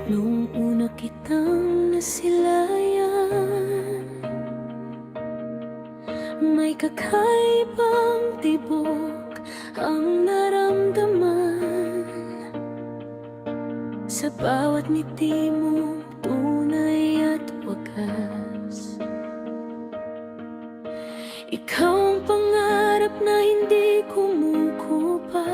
Nung una kitang nasilayan, may kakaibang tibok ang naramdaman. Sa bawat ngiti mo, tunay at wagas. Ikaw ang pangarap na hindi kumukupas.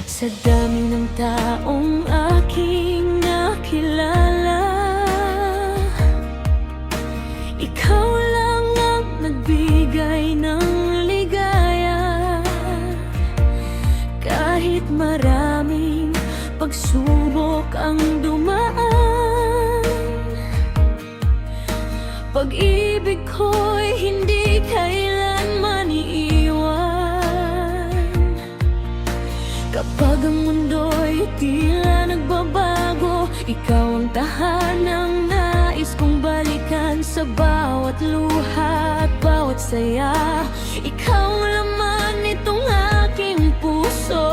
Sa dami ng taong aking nakilala, ikaw lang ang nagbigay ng ligaya. Kahit maraming pagsubok ang dumaan, pag-ibig ko'y hindi kailanman iiwan. Kapag ang mundo'y tila nagbabago, ikaw ang tahanang nais kong balikan. Sa bawat luha at bawat saya, ikaw ang laman nitong aking puso.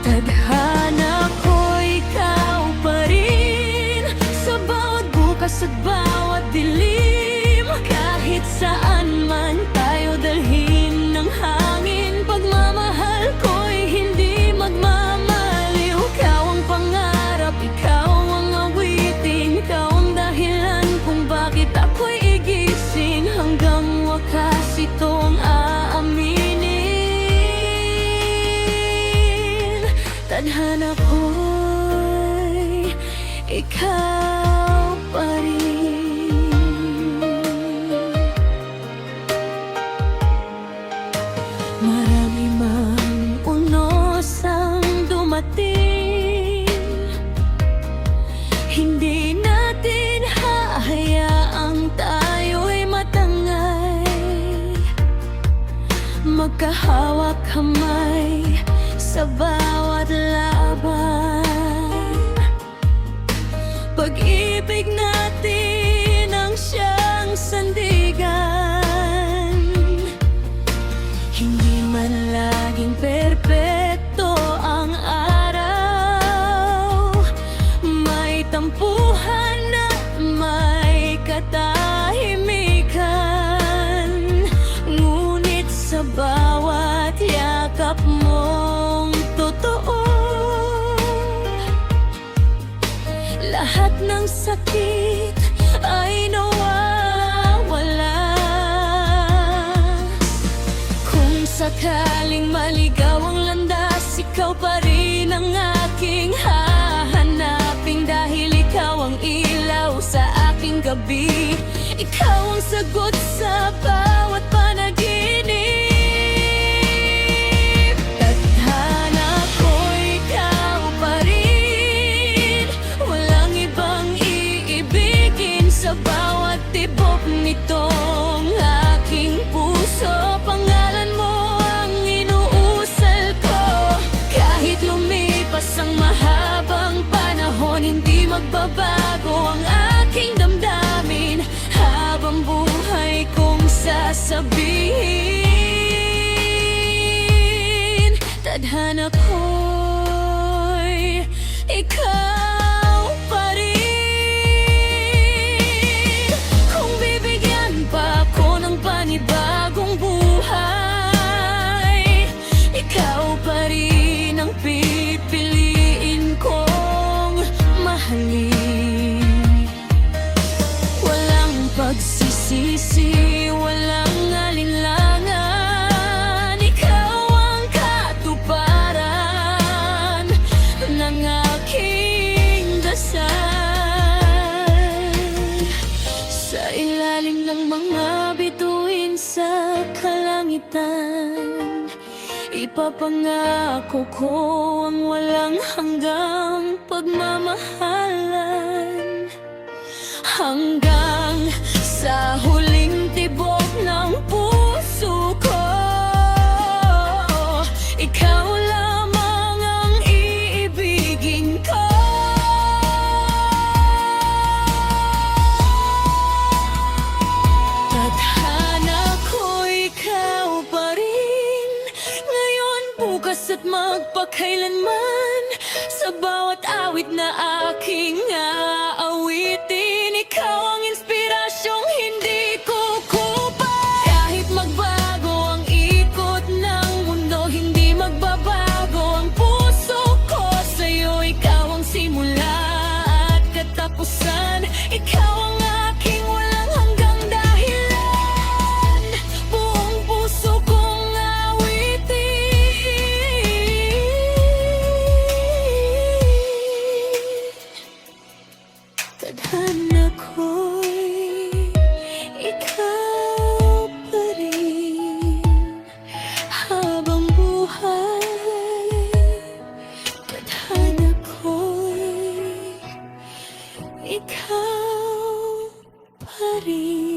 Tadhana ko, ikaw pa rin. Sa bawat bukas at bawat dilim, kahit saan man tayo dalhin ng hangin, pagmamahal ko'y hindi magmamaliw. Ikaw ang pangarap, ikaw ang awitin, ikaw ang dahilan kung bakit ako'y igising. Hanggang wakas itong aaminin. Tadhana ko'y ikaw pa rin. Marami mang unos ang dumating, hindi natin hahayaang tayo'y matangay. Magkahawak kamay sa bawat laban. Pag-ibig natin ang siyang sandigan. Hindi man laging perpekto ang araw, may tampuhan na may katahimikan. Ngunit sa bawat yakap mong totoo, lahat ng sakit ay nawawala. Kung sakaling maligaw ang landas, ikaw pa rin ang aking hahanapin. Dahil ikaw ang ilaw sa aking gabi, ikaw ang sagot sa bawat panaginip. Tadhana ko, ikaw pa rin. Walang ibang iibigin sa bawat tibok nitong aking puso. Pangalan mo ang inuusal ko. Kahit lumipas ang mahabang panahon, hindi magbabago ang aking damdamin. Habang buhay kong sasabihin, tadhana ko'y ikaw pa rin. Kung bibigyan pa ako ng panibagong buhay, ikaw pa rin ang pipiliin kong mahalin. Walang pagsisisi, walang alinlangan, ikaw ang katuparan ng aking dasal. Sa ilalim ng mga bituin sa kalangitan, ipapangako ko ang walang hanggang pagmamahalan. Hanggang sa huling tibok ng puso ko, ikaw lamang ang iibigin ko. kailanman. Sa bawat awit na aking aawitin, ikaw ang inspirasyong hindi kukupa. Kahit magbago ang ikot ng mundo, hindi magbabago ang puso ko sa'yo. Ikaw ang simula at katapusan, ikaw ang aking walang hanggang dahilan. Buong puso kong awitin. Tadhana ko'y ikaw pa rin habang buhay. Tadhana ko'y ikaw pa rin.